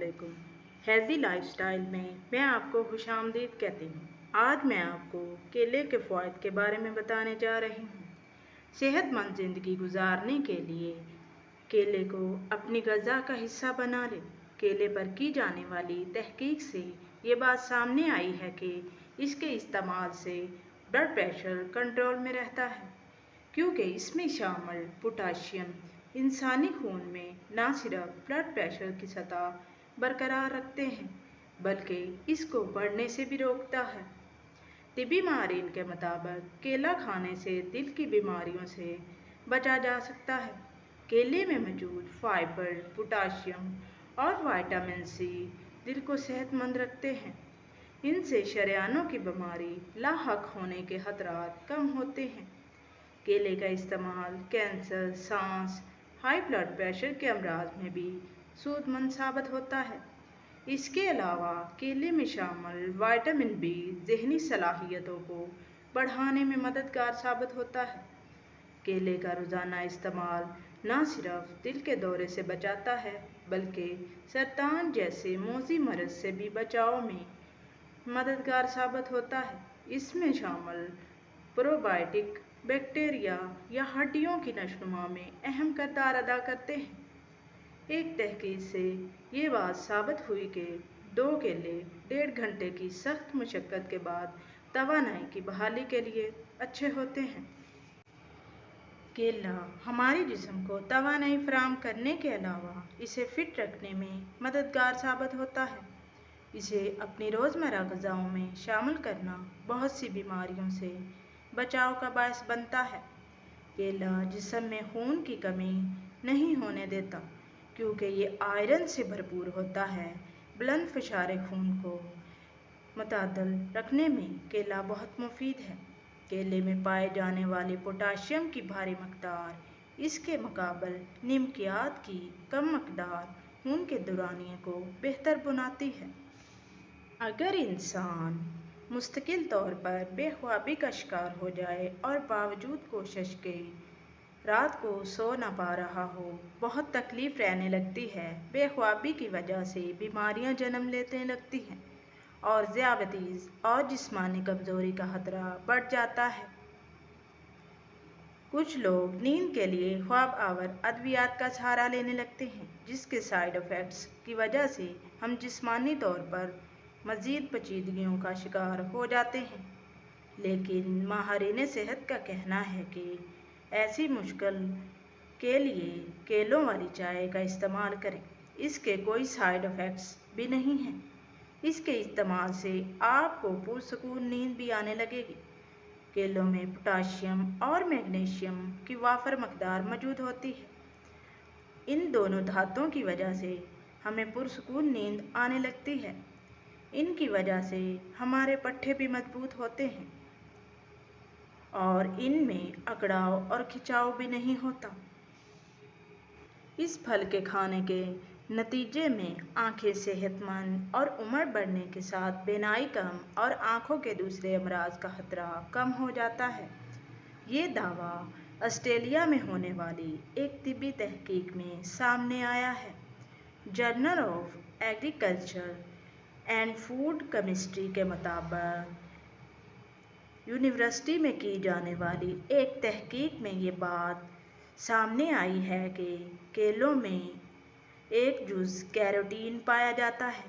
अस्सलामुअलैकुम। Healthy lifestyle में मैं आपको खुश आमदीद कहती हूँ। आज मैं आपको केले के फ़वाइद के बारे में बताने जा रही हूँ। सेहतमंद ज़िंदगी गुजारने के लिए केले को अपनी ग़िज़ा का हिस्सा बना लें। केले पर की जाने वाली तहकीक से ये बात सामने आई है कि इसके इस्तेमाल से ब्लड प्रेशर कंट्रोल में रहता है, क्योंकि इसमें शामिल पोटाशियम इंसानी खून में न सिर्फ ब्लड प्रेशर की सतह बरकरार रखते हैं, बल्कि इसको बढ़ने से भी रोकता है। तिब्बी माहिरीन के मुताबिक केला खाने से दिल की बीमारियों से बचा जा सकता है। केले में मौजूद फाइबर, पोटाशियम और विटामिन सी दिल को सेहतमंद रखते हैं। इनसे शरेआनों की बीमारी लाहक होने के खतरात कम होते हैं। केले का इस्तेमाल कैंसर, सांस, हाई ब्लड प्रेशर के अमराज में भी सूदमंद साबित होता है। इसके अलावा केले में शामिल विटामिन बी ज़हनी सलाहियतों को बढ़ाने में मददगार साबित होता है। केले का रोज़ाना इस्तेमाल न सिर्फ दिल के दौरे से बचाता है, बल्कि सरतान जैसे मोज़ी मर्ज़ से भी बचाव में मददगार साबित होता है। इसमें शामिल प्रोबायोटिक बैक्टीरिया या हड्डियों की नशोनुमा में अहम किरदार अदा करते हैं। एक तहकीक से ये बात साबित हुई कि 2 केले 1.5 घंटे की सख्त मशक्क़त के बाद तवानाई की बहाली के लिए अच्छे होते हैं। केला हमारे जिस्म को तवानाई फराहम करने के अलावा इसे फिट रखने में मददगार साबित होता है। इसे अपनी रोज़मर्रा ग़िज़ाओं में शामिल करना बहुत सी बीमारियों से बचाव का बायस बनता है। केला जिस्म में खून की कमी नहीं होने देता, क्योंकि ये आयरन से भरपूर होता है। बुलंद फ़शारे खून को मतअद्दल रखने में केला बहुत मुफीद है। केले में पाए जाने वाले पोटाशियम की भारी मकदार इसके मुकाबले निमकियात की कम मकदार खून के दौरानिए को बेहतर बनाती है। अगर इंसान मुस्तकिल तौर पर बेख्वाबी का शिकार हो जाए और बावजूद कोशिश के रात को सो न पा रहा हो, बहुत तकलीफ़ रहने लगती है। बेख्वाबी की वजह से बीमारियां जन्म लेने लगती हैं और ज़ियादतीज़ और जिस्मानी कमज़ोरी का खतरा बढ़ जाता है। कुछ लोग नींद के लिए ख्वाब आवर अद्वियात का सहारा लेने लगते हैं, जिसके साइड इफ़ेक्ट्स की वजह से हम जिस्मानी तौर पर मज़ीद पेचीदगियों का शिकार हो जाते हैं। लेकिन माहिरीन सेहत का कहना है कि ऐसी मुश्किल के लिए केलों वाली चाय का इस्तेमाल करें। इसके कोई साइड इफ़ेक्ट्स भी नहीं हैं। इसके इस्तेमाल से आपको पुरसुकून नींद भी आने लगेगी। केलों में पोटाशियम और मैग्नीशियम की वाफर मकदार मौजूद होती है। इन दोनों धातुओं की वजह से हमें पुरसुकून नींद आने लगती है। इनकी वजह से हमारे पट्ठे भी मजबूत होते हैं और इनमें अकड़ाव और खिंचाव भी नहीं होता। इस फल के खाने के नतीजे में आँखें सेहतमंद और उम्र बढ़ने के साथ बीनाई कम और आँखों के दूसरे अमराज का खतरा कम हो जाता है। ये दावा ऑस्ट्रेलिया में होने वाली एक तिब्बी तहकीक में सामने आया है। Journal of agriculture and food chemistry के मुताबिक यूनिवर्सिटी में की जाने वाली एक तहकीक में ये बात सामने आई है कि केलों में एक जुज़ कैरोटीन पाया जाता है,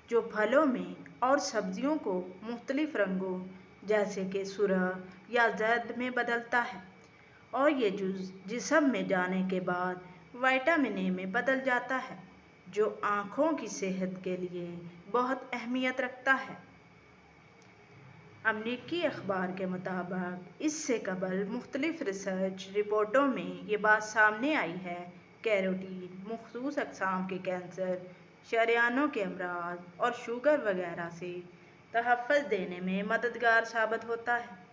जो फलों में और सब्जियों को मुख्तलिफ रंगों जैसे कि सुरख या जर्द में बदलता है, और ये जुज़ जिस्म में जाने के बाद विटामिन ए में बदल जाता है, जो आँखों की सेहत के लिए बहुत अहमियत रखता है। अमरीकी अखबार के मुताबिक इससे कबल मुख्तलिफ रिसर्च रिपोर्टों में ये बात सामने आई है। कैरोटीन मखसूस अक़साम के कैंसर, शरेआनों के अमराज और शुगर वगैरह से तहफ़्फ़ुज़ देने में मददगार साबित होता है।